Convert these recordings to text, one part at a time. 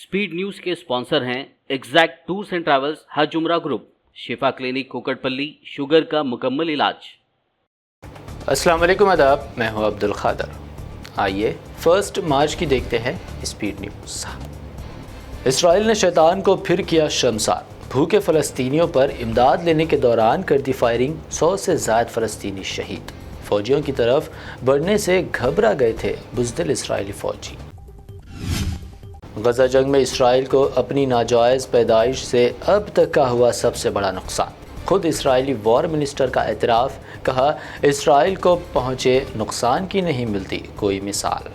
Speed news के sponsor हैं exact tours and travels, हज उम्रा ग्रुप, शिफा क्लिनिक कोकटपल्ली, शुगर का मुकम्मल इलाज। अस्सलाम वालेकुम, आदाब, मैं हूं अब्दुल खादर। आइए 1 मार्च की देखते हैं स्पीड न्यूज़। इसराइल ने शैतान को फिर किया शर्मसार। भूखे फ़लस्तीनियों पर इमदाद लेने के दौरान कर दी फायरिंग, 100 से ज़ायद फ़लस्तीनी शहीद। फ़ौजियों की तरफ बढ़ने से घबरा गए थे बुज़दिल इसराइली फ़ौजी। गजा जंग में इसराइल को अपनी नाजायज़ पैदाइश से अब तक का हुआ सबसे बड़ा नुकसान। खुद इसराइली वॉर मिनिस्टर का एतराफ़, कहा इसराइल को पहुँचे नुकसान की नहीं मिलती कोई मिसाल।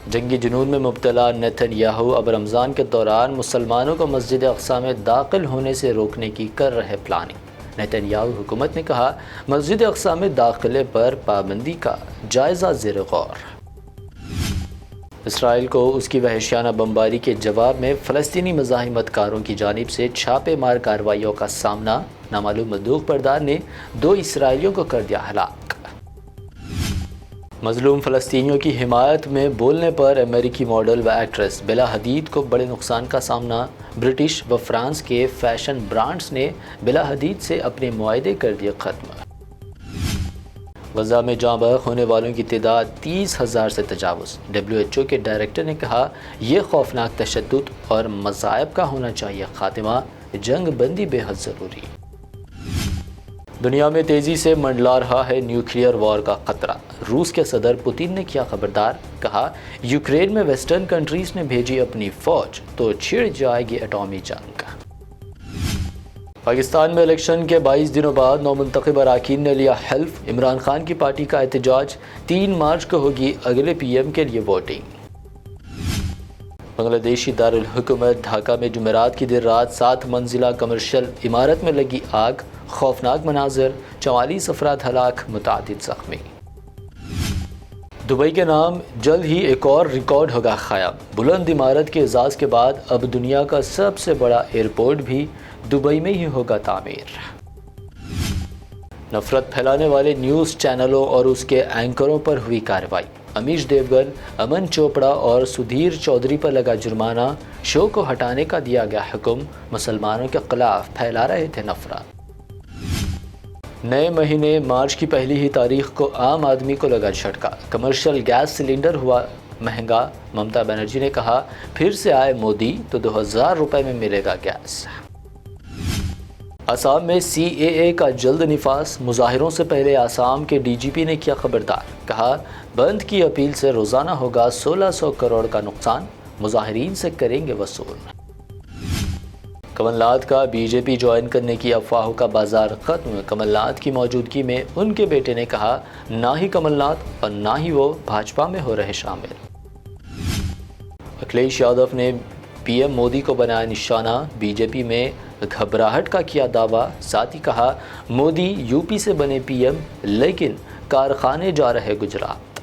जंगी जुनून में मुब्तला नेतन्याहू अब रमज़ान के दौरान मुसलमानों को मस्जिद अक़सा में दाखिल होने से रोकने की कर रहे प्लानिंग। नेतन्याहू हुकूमत ने कहा मस्जिद अक़सा में दाखिले पर पाबंदी का जायज़ा ज़ेर गौर। इसराइल को उसकी वहशियाना बमबारी के जवाब में फ़लस्तीनी मज़ाहिमतकारों की जानिब से छापे मार कार्रवाइयों का सामना। नामालूम बंदूक बरदार ने 2 इसराइलियों को कर दिया हलाक। मज़लूम फ़लस्तीनियों की हिमायत में बोलने पर अमेरिकी मॉडल व एक्ट्रेस बेला हदीद को बड़े नुकसान का सामना। ब्रिटिश व फ्रांस के फ़ैशन ब्रांड्स ने बेला हदीद से अपने मुआहदे कर दिए ख़त्म। गजा में जाँ बहक होने वालों की तादाद 30,000 से तजावुज़। WHO के डायरेक्टर ने कहा यह खौफनाक तशद्दुद और मज़ायब का होना चाहिए खात्मा, जंग बंदी बेहद ज़रूरी। दुनिया में तेज़ी से मंडला रहा है न्यूक्लियर वॉर का ख़तरा। रूस के सदर पुतिन ने किया खबरदार, कहा यूक्रेन में वेस्टर्न कंट्रीज़ ने भेजी अपनी फ़ौज तो छिड़ जाएगी एटॉमी जंग। पाकिस्तान में इलेक्शन के 22 दिनों बाद नौमुंतखब अरकान ने लिया हल्फ। इमरान खान की पार्टी का एहतजाज, 3 मार्च को होगी अगले PM के लिए वोटिंग। बांग्लादेशी दारुल हुकूमत ढाका में जुमेरात की देर रात 7 मंजिला कमर्शियल इमारत में लगी आग, खौफनाक मनाजर, 44 अफराद हलाक, मुतादिद ज़ख्मी। दुबई के नाम जल्द ही एक और रिकॉर्ड होगा क़ायम। बुलंद इमारत के एजाज़ के बाद अब दुनिया का सबसे बड़ा एयरपोर्ट भी दुबई में ही होगा तामीर। नफरत फैलाने वाले न्यूज़ चैनलों और उसके एंकरों पर हुई कार्रवाई। अमीश देवगन, अमन चोपड़ा और सुधीर चौधरी पर लगा जुर्माना। शो को हटाने का दिया गया हुक्म। मुसलमानों के खिलाफ फैला रहे थे नफरत। नए महीने मार्च की पहली ही तारीख को आम आदमी को लगा झटका। कमर्शियल गैस सिलेंडर हुआ महंगा। ममता बनर्जी ने कहा फिर से आए मोदी तो 2000 रुपये में मिलेगा गैस। आसाम में CAA का जल्द निफास। मुजाहिरों से पहले आसाम के DGP ने किया खबरदार, कहा बंद की अपील से रोज़ाना होगा 1600 करोड़ का नुकसान, मुजाहिरीन से करेंगे वसूल। कमलनाथ का BJP ज्वाइन करने की अफवाहों का बाजार ख़त्म। कमलनाथ की मौजूदगी में उनके बेटे ने कहा ना ही कमलनाथ और ना ही वो भाजपा में हो रहे शामिल। अखिलेश यादव ने PM मोदी को बनाया निशाना। BJP में घबराहट का किया दावा। साथ ही कहा मोदी UP से बने PM लेकिन कारखाने जा रहे गुजरात।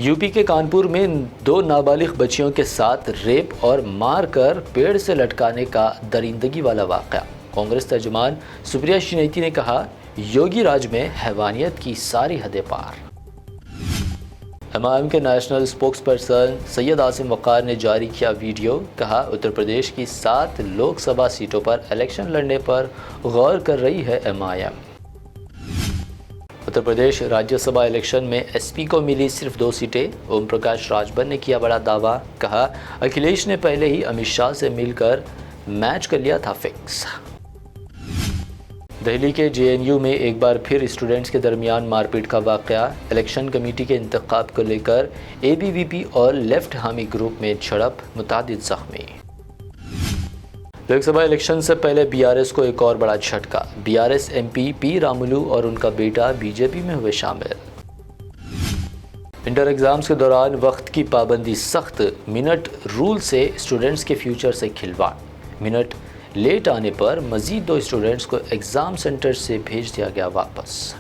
UP के कानपुर में 2 नाबालिग बच्चियों के साथ रेप और मार कर पेड़ से लटकाने का दरिंदगी वाला वाक़या। कांग्रेस तर्जुमान सुप्रिया शिनेती ने कहा योगी राज में हैवानियत की सारी हदें पार। MIM के national spokesperson Syed Asim Waqar ने जारी किया वीडियो, कहा उत्तर प्रदेश की 7 लोकसभा सीटों पर इलेक्शन लड़ने पर गौर कर रही है MIM। उत्तर प्रदेश राज्यसभा इलेक्शन में SP को मिली सिर्फ 2 सीटें। ओम प्रकाश राजभर ने किया बड़ा दावा, कहा अखिलेश ने पहले ही अमित शाह से मिलकर मैच कर लिया था फिक्स। दिल्ली के JNU में एक बार फिर स्टूडेंट्स के दरमियान मारपीट का वाक़या। इलेक्शन कमेटी के इंतखाब को लेकर ABVP और लेफ्ट हामी ग्रुप में झड़प, मुतादिद ज़ख्मी। लोकसभा इलेक्शन से पहले BRS को एक और बड़ा झटका। BRS MP P रामुलू और उनका बेटा BJP में हुए शामिल। इंटर एग्ज़ाम्स के दौरान वक्त की पाबंदी सख्त। मिनट रूल से स्टूडेंट्स के फ्यूचर से खिलवाड़। मिनट लेट आने पर मज़ीद 2 स्टूडेंट्स को एग्ज़ाम सेंटर से भेज दिया गया वापस।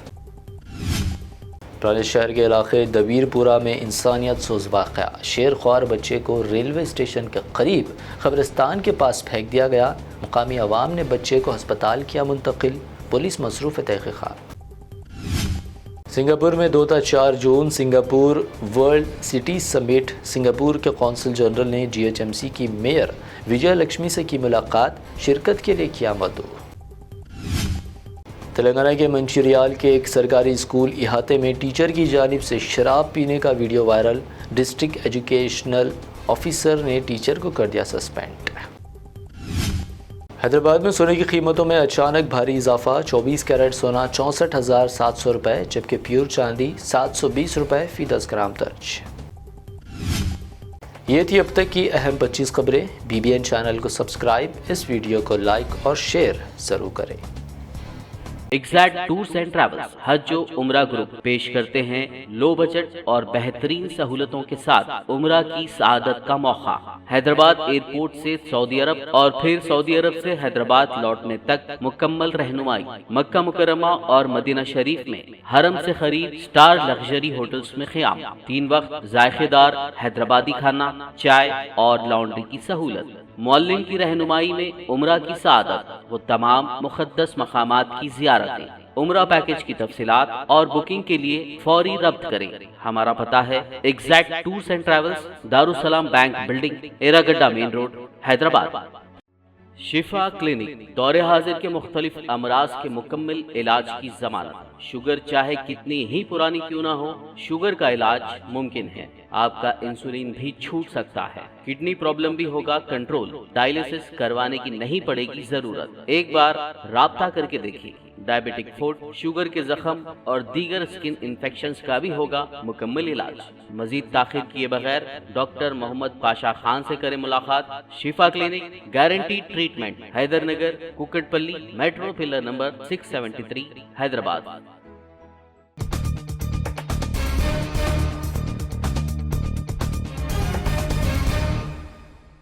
पुराने शहर के इलाके दबीरपुरा में इंसानियत सोज वाक़या। शेर ख्वार बच्चे को रेलवे स्टेशन के करीब कब्रिस्तान के पास फेंक दिया गया। मुकामी अवाम ने बच्चे को अस्पताल किया मुंतकिल। पुलिस मसरूफ़ तहक़ीक़ात। सिंगापुर में 2 था 4 जून Singapore world city summit. Singapore के कौंसल जनरल ने जीएचएमसी की मेयर विजय लक्ष्मी से की मुलाकात, शिरकत के लिए किया मदऊ। तेलंगाना के मंचिरियाल के एक सरकारी स्कूल इहाते में टीचर की जानिब से शराब पीने का video viral. District educational officer ने टीचर को कर दिया सस्पेंड। हैदराबाद में सोने की कीमतों में अचानक भारी इजाफा। 24 कैरेट सोना 64,700 रुपये, जबकि प्योर चांदी 720 रुपये फी 10 ग्राम दर्ज। ये थी अब तक की अहम 25 खबरें। BBN चैनल को सब्सक्राइब, इस वीडियो को लाइक और शेयर ज़रूर करें। एग्जैक्ट टूर्स एंड ट्रैवल्स हज उम्रा ग्रुप पेश करते हैं लो बजट और बेहतरीन सहूलतों के साथ उम्रा की सआदत का मौका। हैदराबाद एयरपोर्ट से सऊदी अरब और फिर सऊदी अरब से हैदराबाद लौटने तक मुकम्मल रहनुमाई। मक्का मुकर्रमा और मदीना शरीफ में हरम से करीब स्टार लग्जरी होटल्स में क़याम। 3 वक्त जायकेदार हैदराबादी खाना, चाय और लॉन्ड्री की सहूलत। मौल्लिम की रहनुमाई में उम्रा की सआदत, वो तमाम मुक़द्दस मकामात की ज़ियारतें। उम्रा पैकेज की तफसीलात और बुकिंग के लिए फौरी रब्त करें। हमारा पता है exact tours and travels, Darussalam bank building, Erragadda main road, Hyderabad. Shifa clinic दौरे हाजिर के मुख्तलिफ अमराज के मुकम्मल इलाज की जमानत। शुगर चाहे कितनी ही पुरानी क्यों ना हो, शुगर का इलाज मुमकिन है। आपका इंसुलिन भी छूट सकता है, किडनी प्रॉब्लम भी होगा कंट्रोल। डायलिसिस करवाने की नहीं पड़ेगी जरूरत। एक बार राब्ता करके देखिए। डायबिटिक फूड, शुगर के जख्म और दीगर स्किन इन्फेक्शंस का भी होगा मुकम्मल इलाज। मजीद ताखिर किए बगैर डॉक्टर मोहम्मद पाशा खान से करें मुलाकात। Shifa clinic, guaranteed treatment, Hyder Nagar, Kukatpally, metro pillar number 673, Hyderabad.